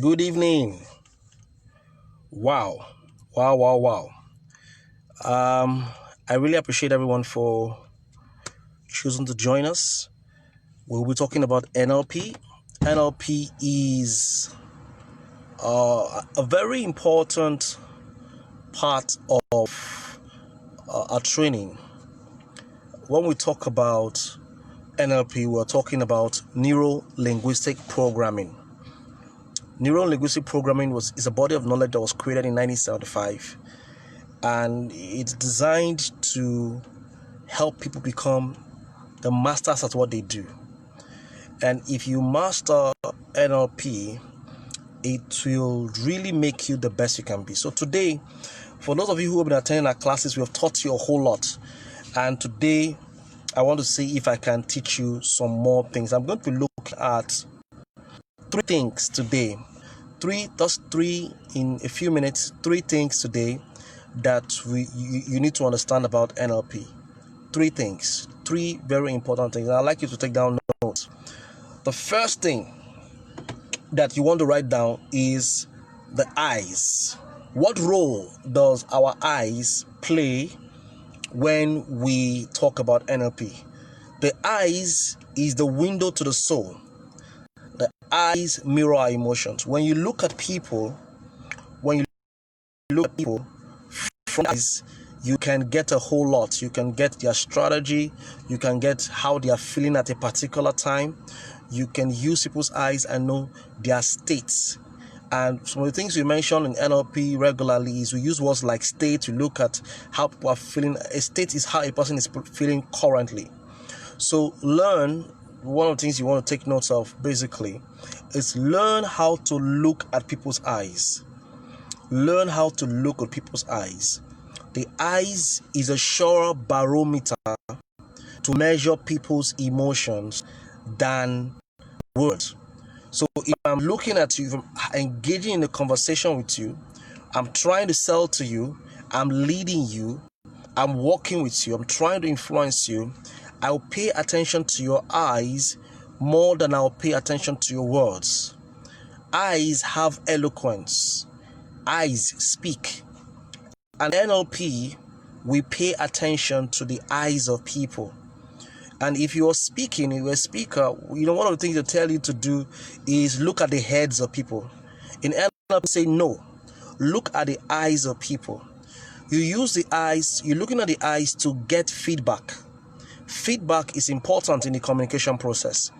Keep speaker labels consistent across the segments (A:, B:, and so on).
A: Good evening. Wow. Wow, wow, wow. Um, I really appreciate everyone for choosing to join us. We'll be talking about NLP. NLP is a very important part of our training. When we talk about NLP, we're talking about neuro linguistic programming. Neuro linguistic programming is a body of knowledge that was created in 1975, and it's designed to help people become the masters at what they do. And if you master NLP, it will really make you the best you can be. So today, for those of you who have been attending our classes, we have taught you a whole lot. And today, I want to see if I can teach you some more things. I'm going to look at three things today. Just three in a few minutes. Three things today that you need to understand about NLP. Three things. Three very important things. I'd like you to take down notes. The first thing that you want to write down is the eyes. What role does our eyes play when we talk about NLP? The eyes is the window to the soul. The eyes mirror our emotions. When you look at people, from eyes, you can get a whole lot. You can get their strategy. You can get how they are feeling at a particular time. You can use people's eyes and know their states. And some of the things we mention in NLP regularly is we use words like state to look at how people are feeling. A state is how a person is feeling currently. So one of the things you want to take notes of basically is learn how to look at people's eyes. Learn how to look at people's eyes. The eyes is a surer barometer to measure people's emotions than words. So if I'm looking at you, if I'm engaging in a conversation with you, I'm trying to sell to you, I'm leading you, I'm working with you, I'm trying to influence you, I'll pay attention to your eyes more than I'll pay attention to your words. Eyes have eloquence. Eyes speak. And NLP, we pay attention to the eyes of people. And if you're speaking, you're a speaker, one of the things they tell you to do is look at the heads of people. In NLP, say no. Look at the eyes of people. You use the eyes, you're looking at the eyes to get feedback. Feedback is important in the communication process.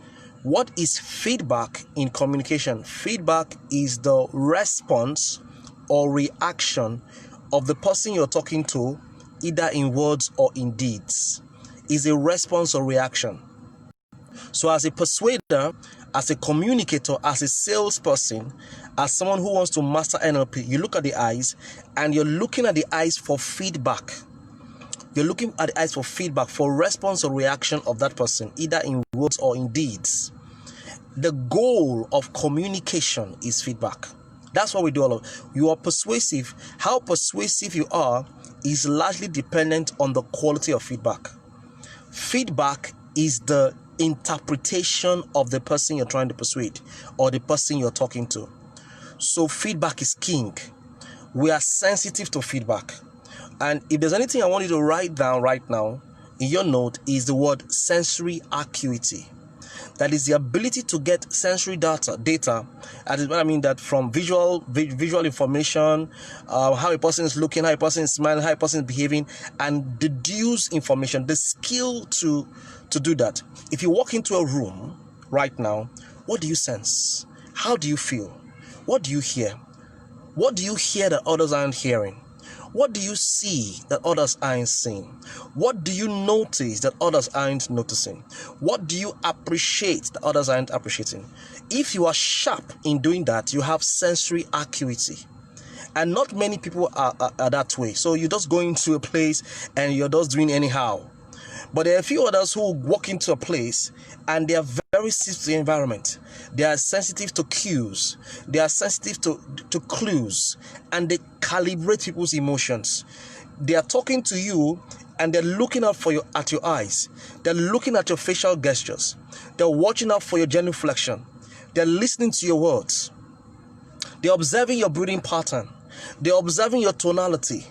A: What is feedback in communication? Feedback is the response or reaction of the person you're talking to, either in words or in deeds. Is a response or reaction. So as a persuader, as a communicator, as a salesperson, as someone who wants to master NLP, you look at the eyes and you're looking at the eyes for feedback. You're looking at the eyes for feedback, for response or reaction of that person, either in words or in deeds. The goal of communication is feedback. That's what we do all of. You are persuasive. How persuasive you are is largely dependent on the quality of feedback. Feedback is the interpretation of the person you're trying to persuade or the person you're talking to. So feedback is king. We are sensitive to feedback. And if there's anything I want you to write down right now in your note is the word sensory acuity. That is the ability to get sensory data. That is what I mean, that from visual information, how a person is looking, how a person is smiling, how a person is behaving, and deduce information, the skill to do that. If you walk into a room right now, what do you sense? How do you feel? What do you hear? What do you hear that others aren't hearing? What do you see that others aren't seeing? What do you notice that others aren't noticing? What do you appreciate that others aren't appreciating? If you are sharp in doing that, you have sensory acuity. And not many people are that way. So you just go into a place and you're just doing anyhow. But there are a few others who walk into a place and they are very sensitive to the environment. They are sensitive to cues. They are sensitive to clues. And they calibrate people's emotions. They are talking to you and they're looking out at your eyes. They're looking at your facial gestures. They're watching out for your genuflection. They're listening to your words. They're observing your breathing pattern. They're observing your tonality.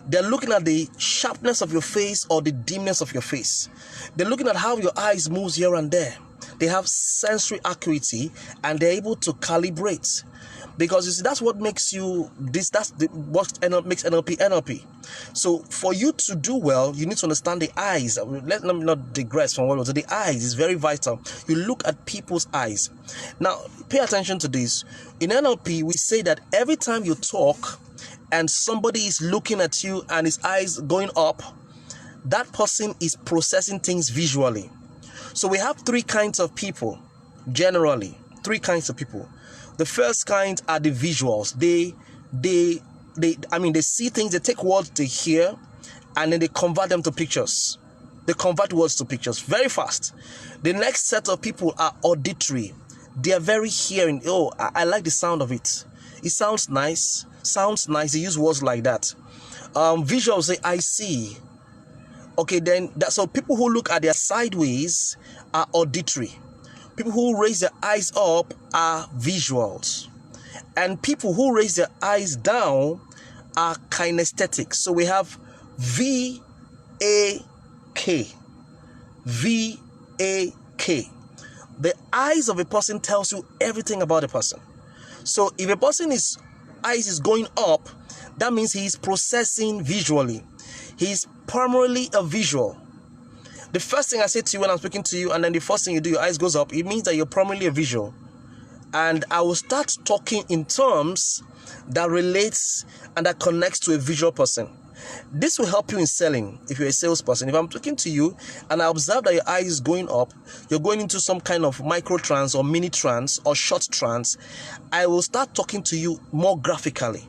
A: They're looking at the sharpness of your face or the dimness of your face. They're looking at how your eyes moves here and there. They have sensory acuity and they're able to calibrate. Because you see, that's what makes you this. What makes NLP NLP. So for you to do well, you need to understand the eyes. Let me not digress from what was. The eyes is very vital. You look at people's eyes. Now, pay attention to this. In NLP, we say that every time you talk, and somebody is looking at you and his eyes going up, that person is processing things visually. So we have three kinds of people, generally. Three kinds of people. The first kind are the visuals. They see things, they take words they hear, and then they convert them to pictures. They convert words to pictures very fast. The next set of people are auditory. They are very hearing. Oh, I like the sound of it. It sounds nice. They use words like that. Visuals say, I see. Okay, then so people who look at their sideways are auditory. People who raise their eyes up are visuals. And people who raise their eyes down are kinesthetic. So we have V-A-K. V-A-K. The eyes of a person tells you everything about a person. So if a person's eyes is going up, that means he is processing visually. He is primarily a visual. The first thing I say to you when I'm speaking to you, and then the first thing you do, your eyes goes up, it means that you're primarily a visual. And I will start talking in terms that relates and that connects to a visual person. This will help you in selling if you're a salesperson. If I'm talking to you and I observe that your eye is going up, you're going into some kind of micro trance or mini trance or short trance, I will start talking to you more graphically.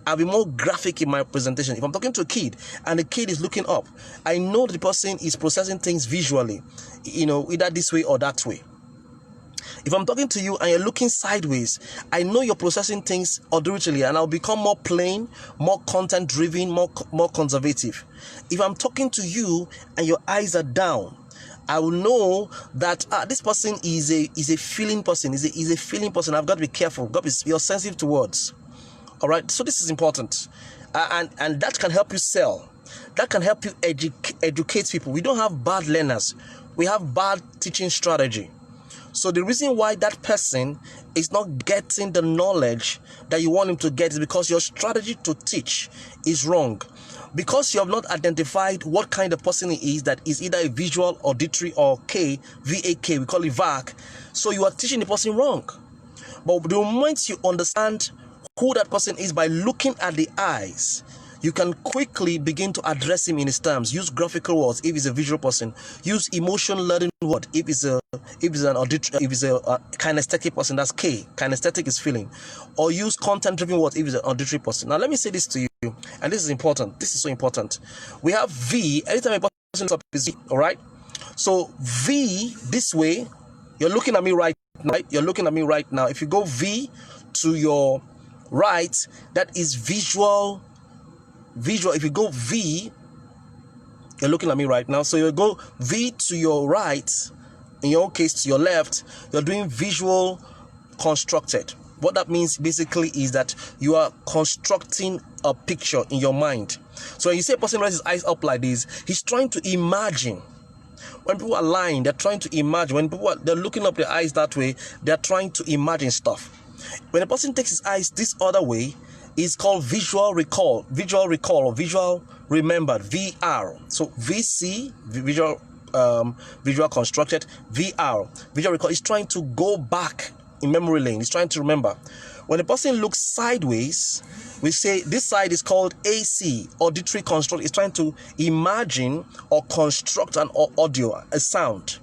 A: I'll be more graphic in my presentation. If I'm talking to a kid and the kid is looking up, I know the person is processing things visually, either this way or that way. If I'm talking to you and you're looking sideways, I know you're processing things auditorily, and I'll become more plain, more content driven, more conservative. If I'm talking to you and your eyes are down, I will know that this person is a feeling person. Is a feeling person. I've got to be careful. You're sensitive to words. All right, so this is important, and that can help you sell. That can help you educate people. We don't have bad learners. We have bad teaching strategy. So the reason why that person is not getting the knowledge that you want him to get is because your strategy to teach is wrong. Because you have not identified what kind of person he is, that is either a visual, auditory, or VAK, we call it VAC. So you are teaching the person wrong. But the moment you understand who that person is by looking at the eyes, you can quickly begin to address him in his terms. Use graphical words if he's a visual person. Use emotion learning word if he's a kinesthetic person. That's K. Kinesthetic is feeling. Or use content driven words if he's an auditory person. Now let me say this to you, and this is important. This is so important. We have V. Anytime a person looks up is V. All right. So V this way. You're looking at me right now. Right? You're looking at me right now. If you go V to your right, that is visual. If you go V, you're looking at me right now. So you go V to your right, in your case to your left, you're doing visual constructed. What that means basically is that you are constructing a picture in your mind. So when you say a person raises his eyes up like this, he's trying to imagine. When people are lying, they're trying to imagine. When they're looking up their eyes that way, they're trying to imagine stuff. When a person takes his eyes this other way, it's called visual recall or visual remembered, VR. So VC, visual constructed, VR, visual recall, is trying to go back in memory lane. It's trying to remember. When a person looks sideways, we say this side is called AC, auditory construct. It's trying to imagine or construct an audio, a sound.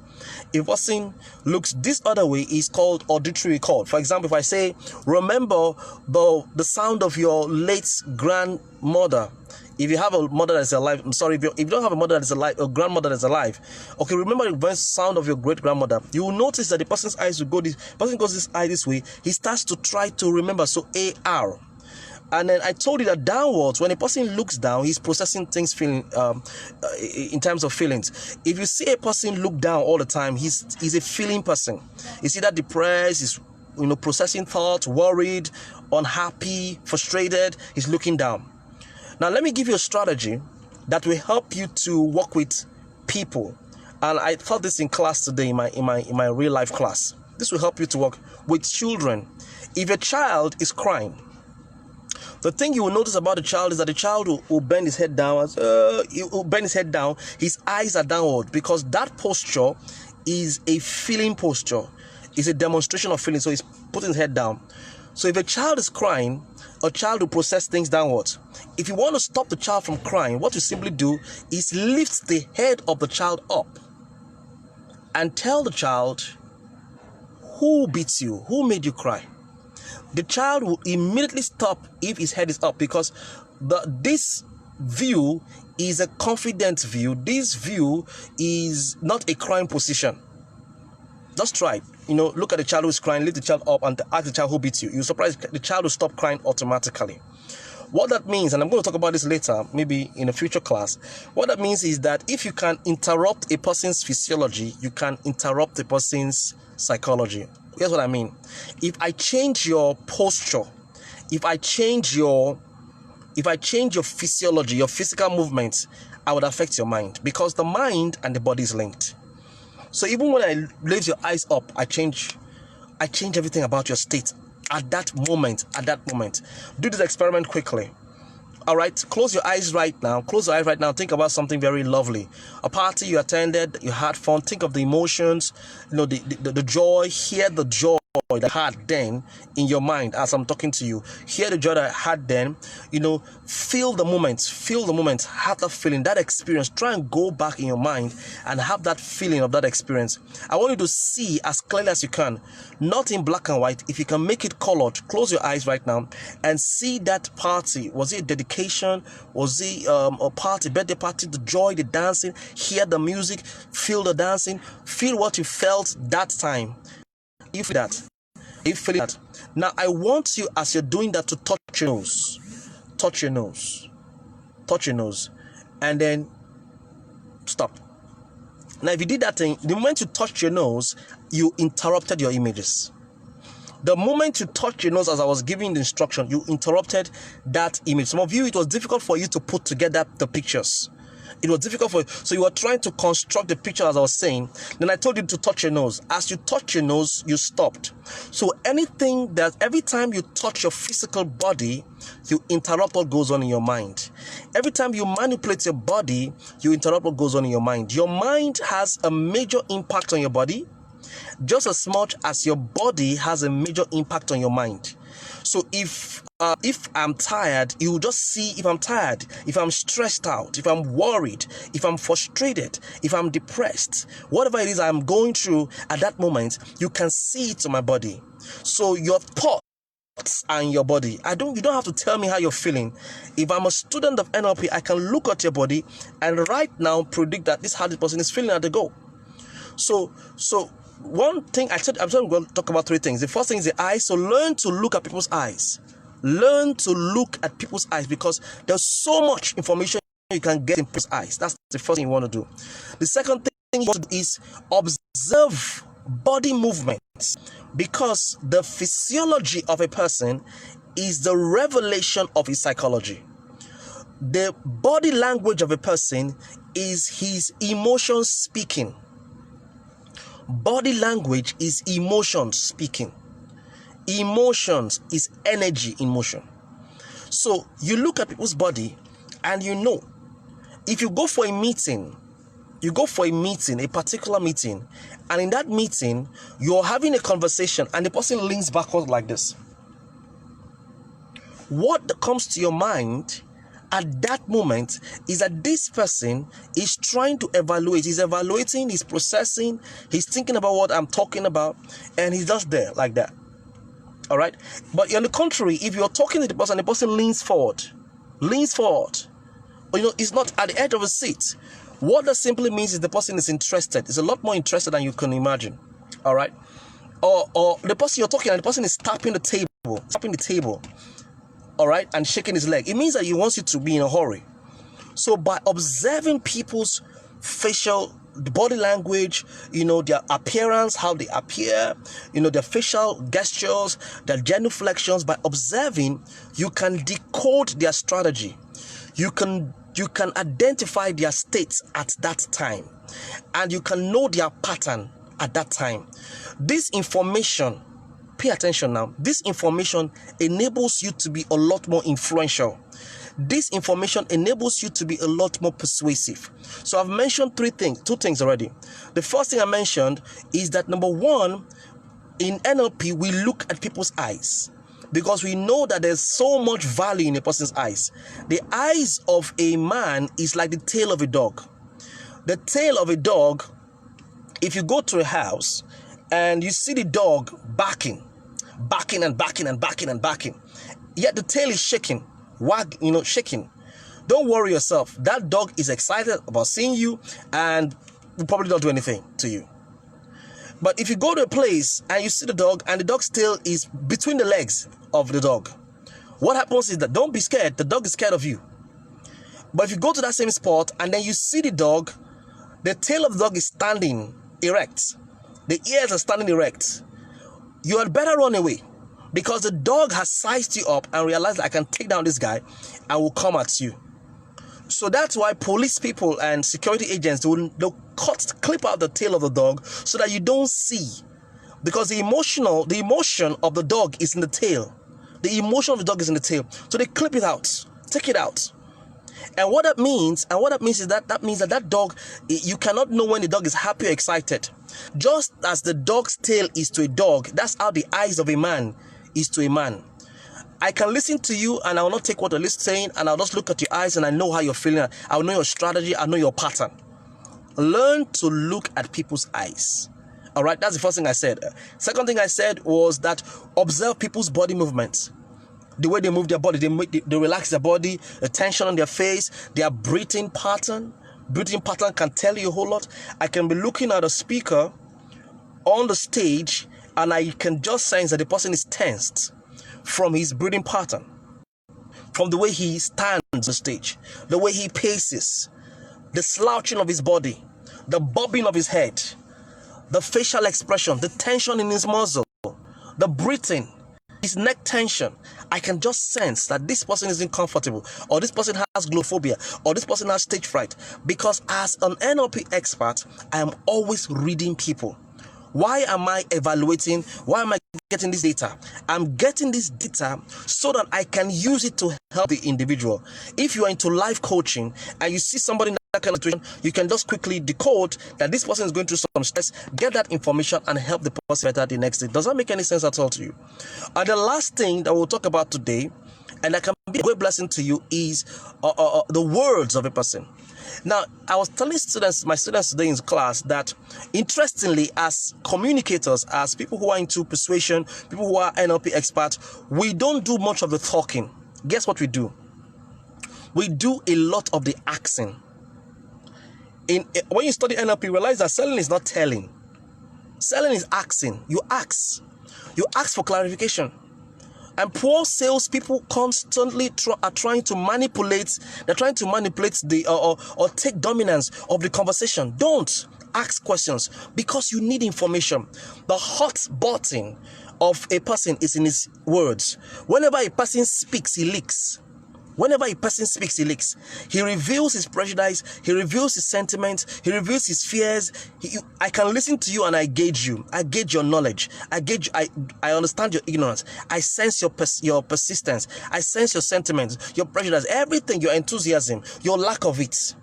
A: If a person looks this other way, is called auditory recall. For example, if I say, remember the sound of your late grandmother. If you have a mother that's alive, I'm sorry, if you don't have a mother that's alive, a grandmother that's alive, okay, remember the sound of your great grandmother. You will notice that the person's eyes will go this. Person goes this eye this way. He starts to try to remember. So AR. And then I told you that downwards, when a person looks down, he's processing things in terms of feelings. If you see a person look down all the time, he's a feeling person. He's either depressed, he's processing thoughts, worried, unhappy, frustrated. He's looking down. Now, let me give you a strategy that will help you to work with people. And I taught this in class today, in my real life class. This will help you to work with children. If a child is crying, the thing you will notice about the child is that the child will bend his head down. He will bend his head down. His eyes are downward, because that posture is a feeling posture. It's a demonstration of feeling. So he's putting his head down. So if a child is crying, a child will process things downwards. If you want to stop the child from crying, what you simply do is lift the head of the child up and tell the child, who beats you? Who made you cry? The child will immediately stop if his head is up, because this view is a confident view. This view is not a crying position. Just try it. Look at the child who's crying, lift the child up and ask the child, who beats you? You're surprised the child will stop crying automatically. What that means, and I'm going to talk about this later, maybe in a future class, what that means is that if you can interrupt a person's physiology, you can interrupt a person's psychology. Here's what I mean. If I change your posture, if I change your physiology, your physical movements, I would affect your mind, because the mind and the body is linked. So even when I raise your eyes up, I change everything about your state at that moment. Do this experiment quickly. All right, close your eyes right now. Think about something very lovely. A party you attended, you had fun. Think of the emotions, the joy. Hear the joy that I had then in your mind as I'm talking to you. Hear the joy that I had then. Feel the moment. Have that feeling, that experience. Try and go back in your mind and have that feeling of that experience. I want you to see as clearly as you can, not in black and white. If you can make it colored, close your eyes right now and see that party. Was it a dedication? Was it a party, birthday party? The joy, the dancing. Hear the music. Feel the dancing. Feel what you felt that time. You feel that. You feel that. Now I want you, as you're doing that, to touch your nose. Touch your nose. And then stop. Now if you did that thing, the moment you touched your nose, you interrupted your images. The moment you touched your nose, as I was giving the instruction, you interrupted that image. Some of you, it was difficult for you to put together the pictures. It was difficult for you. So you were trying to construct the picture as I was saying. Then I told you to touch your nose. As you touch your nose, you stopped. So every time you touch your physical body, you interrupt what goes on in your mind. Every time you manipulate your body, you interrupt what goes on in your mind. Your mind has a major impact on your body, just as much as your body has a major impact on your mind. So if I'm tired, you will just see if I'm tired, if I'm stressed out, if I'm worried, if I'm frustrated, if I'm depressed, whatever it is I'm going through at that moment, you can see it on my body. So your thoughts are in your body. You don't have to tell me how you're feeling. If I'm a student of NLP, I can look at your body and right now predict that this is how the person is feeling at the go. So one thing I'm going to talk about three things. The first thing is the eyes. So learn to look at people's eyes. Learn to look at people's eyes, because there's so much information you can get in people's eyes. That's the first thing you want to do. The second thing you want to do is observe body movements, because the physiology of a person is the revelation of his psychology. The body language of a person is his emotions speaking. Body language is emotions speaking. Emotions is energy in motion. So you look at people's body and if you go for a meeting, a particular meeting, and in that meeting, you're having a conversation and the person leans backward like this. What comes to your mind at that moment is that this person is trying to evaluate. He's evaluating, he's processing, he's thinking about what I'm talking about, and he's just there like that. All right. But on the contrary, if you're talking to the person leans forward, or it's not at the edge of a seat, what that simply means is the person is interested. It's a lot more interested than you can imagine. All right. Or the person you're talking to, the person is tapping the table. All right, and shaking his leg. It means that he wants you to be in a hurry. So by observing people's facial the body language, their appearance, how they appear, their facial gestures, their genuflections. By observing, you can decode their strategy. You can identify their states at that time, and you can know their pattern at that time. This information, pay attention now, this information enables you to be a lot more influential. This information enables you to be a lot more persuasive. So I've mentioned two things already. The first thing I mentioned is that, number one, in NLP, we look at people's eyes, because we know that there's so much value in a person's eyes. The eyes of a man is like the tail of a dog. The tail of a dog, if you go to a house and you see the dog barking, yet the tail is shaking, shaking. Don't worry yourself. That dog is excited about seeing you and will probably not do anything to you. But if you go to a place and you see the dog and the dog's tail is between the legs of the dog, what happens is that, don't be scared, the dog is scared of you. But if you go to that same spot and then you see the dog, the tail of the dog is standing erect, the ears are standing erect, you had better run away, because the dog has sized you up and realized, I can take down this guy and will come at you. So that's why police people and security agents, they'll clip out the tail of the dog so that you don't see. Because the emotion of the dog is in the tail. The emotion of the dog is in the tail. So they clip it out, take it out. And what that means is that dog, you cannot know when the dog is happy or excited. Just as the dog's tail is to a dog, that's how the eyes of a man is to a man. I can listen to you and I will not take what you're saying, and I'll just look at your eyes and I know how you're feeling. I'll know your strategy. I know your pattern. Learn to look at people's eyes. All right, that's the first thing I said. Second thing I said was that observe people's body movements. The way they move their body, they relax their body, the tension on their face, their breathing pattern. Breathing pattern can tell you a whole lot. I can be looking at a speaker on the stage and I can just sense that the person is tensed from his breathing pattern, from the way he stands on the stage, the way he paces, the slouching of his body, the bobbing of his head, the facial expression, the tension in his muzzle, the breathing, his neck tension. I can just sense that this person isn't comfortable, or this person has glorophobia, or this person has stage fright. Because as an NLP expert, I am always reading people. Why am I evaluating? Why am I getting this data? I'm getting this data so that I can use it to help the individual. If you are into life coaching and you see somebody in that kind of situation, you can just quickly decode that this person is going through some stress, get that information and help the person better the next day. Does that make any sense at all to you? And the last thing that we'll talk about today, and that can be a great blessing to you, is the words of a person. Now, I was telling my students today in class that, interestingly, as communicators, as people who are into persuasion, people who are NLP experts, we don't do much of the talking. Guess what we do? We do a lot of the asking. When you study NLP, you realize that selling is not telling. Selling is asking. You ask. You ask for clarification. And poor salespeople constantly are trying to manipulate. They're trying to manipulate or take dominance of the conversation. Don't ask questions, because you need information. The hot button of a person is in his words. Whenever a person speaks, he leaks. Whenever a person speaks, he leaks. He reveals his prejudice. He reveals his sentiments. He reveals his fears. I can listen to you and I gauge you. I gauge your knowledge. I understand your ignorance. I sense your persistence. I sense your sentiments, your prejudice, everything, your enthusiasm, your lack of it.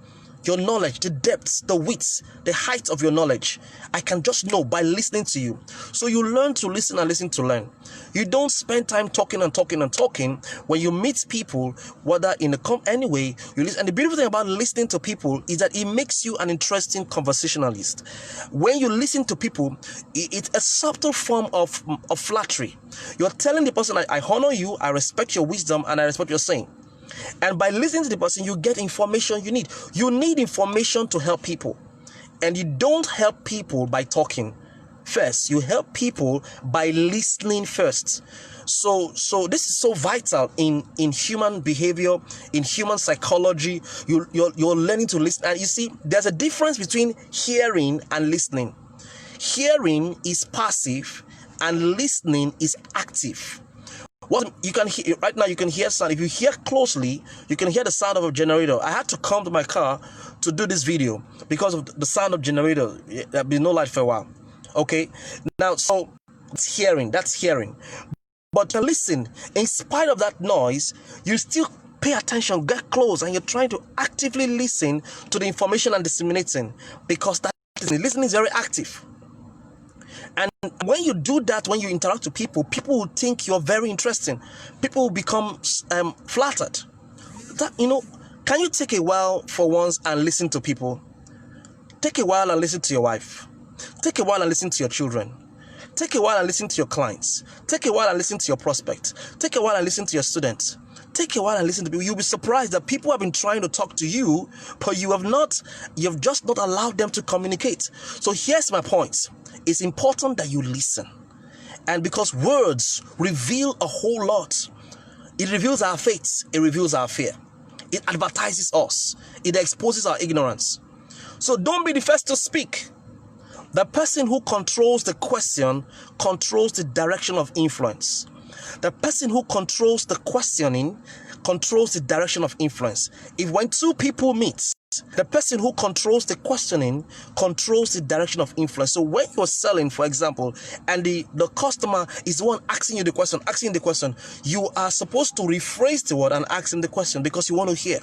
A: Your knowledge, the depths, the widths, the height of your knowledge. I can just know by listening to you. So you learn to listen and listen to learn. You don't spend time talking and talking and talking. When you meet people, whether in anyway, you listen. And the beautiful thing about listening to people is that it makes you an interesting conversationalist. When you listen to people, it's a subtle form of flattery. You're telling the person, I honor you, I respect your wisdom, and I respect what you're saying. And by listening to the person, you get information you need. You need information to help people. And you don't help people by talking first. You help people by listening first. So this is so vital in human behavior, in human psychology. You're learning to listen. And you see, there's a difference between hearing and listening. Hearing is passive and listening is active. What you can hear right now, you can hear sound. If you hear closely, you can hear the sound of a generator. I had to come to my car to do this video because of the sound of generator. There'll be no light for a while. Okay, now so it's hearing. That's hearing. But listen, in spite of that noise, you still pay attention, get close, and you're trying to actively listen to the information and disseminating, because that listening is very active. And when you do that, when you interact with people, people will think you're very interesting. People will become flattered. That, can you take a while for once and listen to people? Take a while and listen to your wife. Take a while and listen to your children. Take a while and listen to your clients. Take a while and listen to your prospects. Take a while and listen to your students. Take a while and listen to people. You'll be surprised that people have been trying to talk to you, but you've just not allowed them to communicate. So here's my point. It's important that you listen. And because words reveal a whole lot. It reveals our faith. It reveals our fear. It advertises us. It exposes our ignorance. So don't be the first to speak. The person who controls the question controls the direction of influence. The person who controls the questioning controls the direction of influence. If when two people meet, the person who controls the questioning controls the direction of influence. So when you're selling, for example, and the customer is the one asking you the question, you are supposed to rephrase the word and ask him the question, because you want to hear.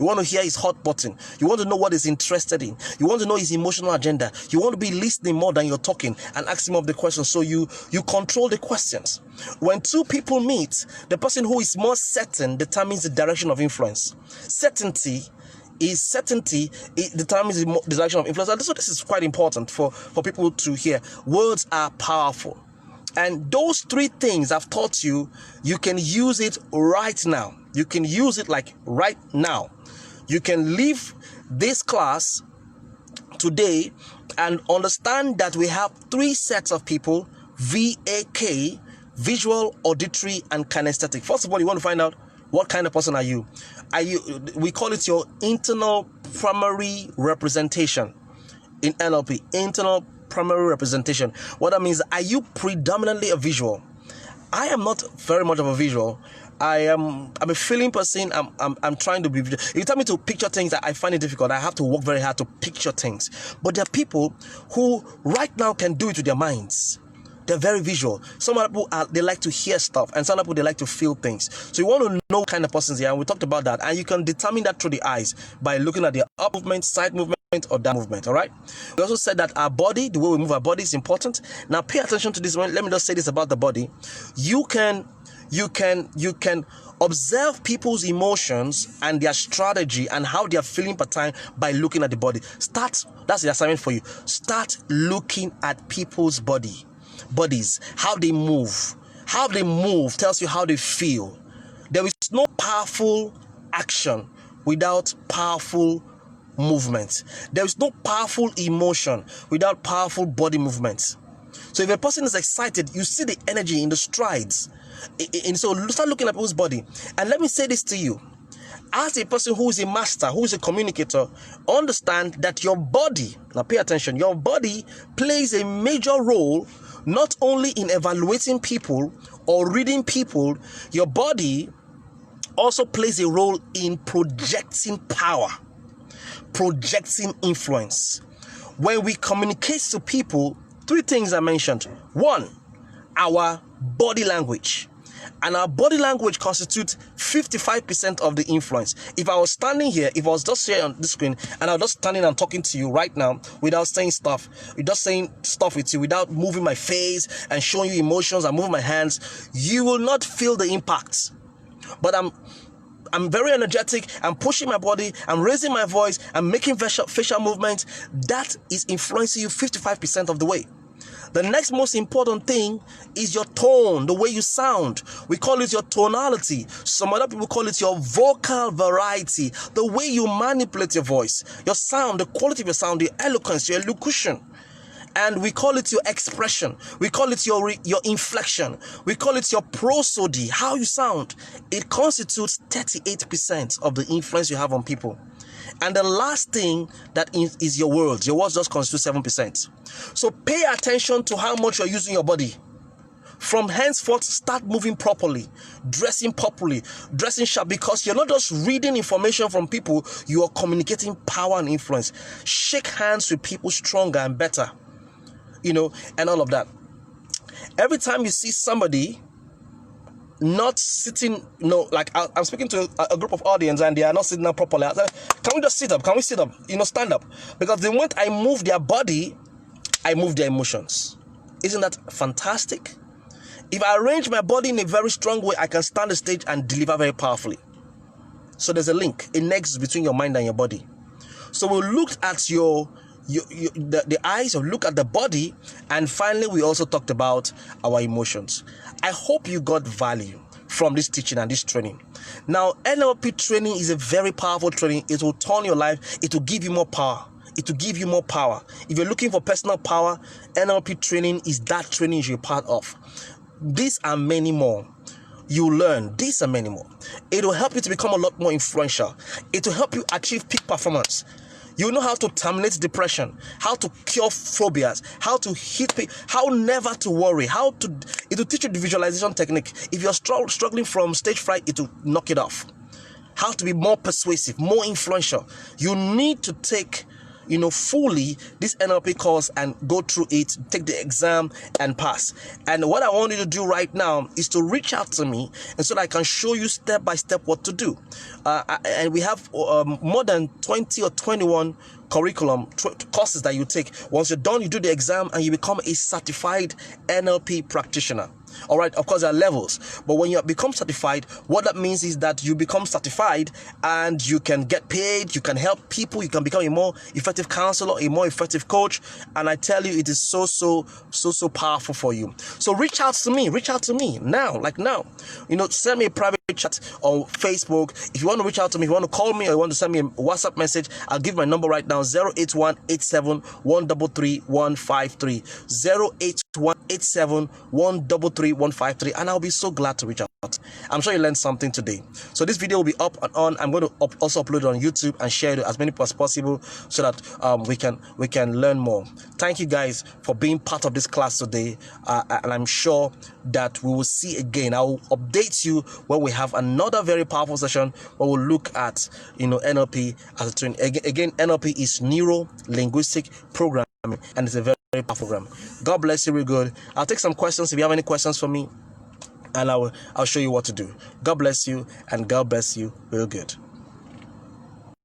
A: You want to hear his hot button. You want to know what he's interested in. You want to know his emotional agenda. You want to be listening more than you're talking and ask him of the question. So you control the questions. When two people meet, the person who is more certain determines the direction of influence. Certainty it determines the direction of influence. And so this is quite important for people to hear. Words are powerful. And those three things I've taught you, you can use it right now. You can use it like right now. You can leave this class today and understand that we have three sets of people: VAK, visual, auditory, and kinesthetic. First of all, you want to find out what kind of person are you. We call it your internal primary representation in NLP. Internal primary representation. What that means, are you predominantly a visual? I am not very much of a visual. I'm a feeling person. I'm trying to be. If you tell me to picture things, I find it difficult. I have to work very hard to picture things. But there are people who right now can do it with their minds. They're very visual. Some people they like to hear stuff, and some people they like to feel things. So you want to know what kind of persons they are, and we talked about that. And you can determine that through the eyes by looking at their up movement, side movement, or down movement. All right. We also said that our body, the way we move our body, is important. Now pay attention to this one. Let me just say this about the body. You can observe people's emotions and their strategy and how they are feeling per time by looking at the body. That's the assignment for you. Start looking at people's bodies, how they move. How they move tells you how they feel. There is no powerful action without powerful movement. There is no powerful emotion without powerful body movement. So if a person is excited, you see the energy in the strides. And so start looking at people's body. And let me say this to you. As a person who is a master, who is a communicator, understand that your body, now pay attention, your body plays a major role not only in evaluating people or reading people. Your body also plays a role in projecting power, projecting influence. When we communicate to people, three things I mentioned. One, our body language. And our body language constitutes 55% of the influence. If I was standing here, if I was just here on the screen, and I was just standing and talking to you right now without saying stuff, with you, without moving my face and showing you emotions and moving my hands, you will not feel the impact. But I'm very energetic. I'm pushing my body. I'm raising my voice. I'm making facial movements. That is influencing you 55% of the way. The next most important thing is your tone, the way you sound. We call it your tonality. Some other people call it your vocal variety, the way you manipulate your voice, your sound, the quality of your sound, your eloquence, your elocution. And we call it your expression. We call it your inflection. We call it your prosody, how you sound. It constitutes 38% of the influence you have on people. And the last thing that is your words. Your words just constitute 7%. So pay attention to how much you're using your body. From henceforth, start moving properly, dressing sharp, because you're not just reading information from people, you are communicating power and influence. Shake hands with people stronger and better, and all of that. Every time you see somebody not sitting, like I'm speaking to a group of audience and they are not sitting up properly, I say, can we just sit up? Can we sit up? Stand up. Because the moment I move their body, I move their emotions. Isn't that fantastic? If I arrange my body in a very strong way, I can stand the stage and deliver very powerfully. So there's a link, a nexus between your mind and your body. So we looked at the eyes, we look at the body, and finally we also talked about our emotions. I hope you got value from this teaching and this training. Now, NLP training is a very powerful training. It will turn your life. It will give you more power. It will give you more power. If you're looking for personal power, NLP training is that training you're part of. These are many more. You learn these and many more. It will help you to become a lot more influential. It will help you achieve peak performance. You know how to terminate depression, how to cure phobias, how to hit people, how never to worry, it will teach you the visualization technique. If you're struggling from stage fright, it will knock it off. How to be more persuasive, more influential. You need to take fully this NLP course and go through it, take the exam and pass. And what I want you to do right now is to reach out to me, and so that I can show you step by step what to do. And we have more than 20 or 21 curriculum courses that you take. Once you're done, you do the exam and you become a certified NLP practitioner. All right, of course there are levels, but when you become certified, what that means is that you become certified and you can get paid, you can help people, you can become a more effective counselor, a more effective coach, and I tell you, it is so powerful for you. So reach out to me now, send me a private chat on Facebook. If you want to reach out to me, if you want to call me, or you want to send me a WhatsApp message, I'll give my number right now, 08187133153, 08187133153, and I'll be so glad to reach out. I'm sure you learned something today. So this video will be up and on. I'm going to also upload it on YouTube and share it with as many people as possible, so that we can learn more. Thank you guys for being part of this class today, and I'm sure that we will see again. I will update you when we have another very powerful session where we'll look at NLP as a training. Again, NLP is neuro linguistic programming, and it's a very powerful program. God bless you real good. I'll take some questions if you have any questions for me, and I'll show you what to do. God bless you, and God bless you real good.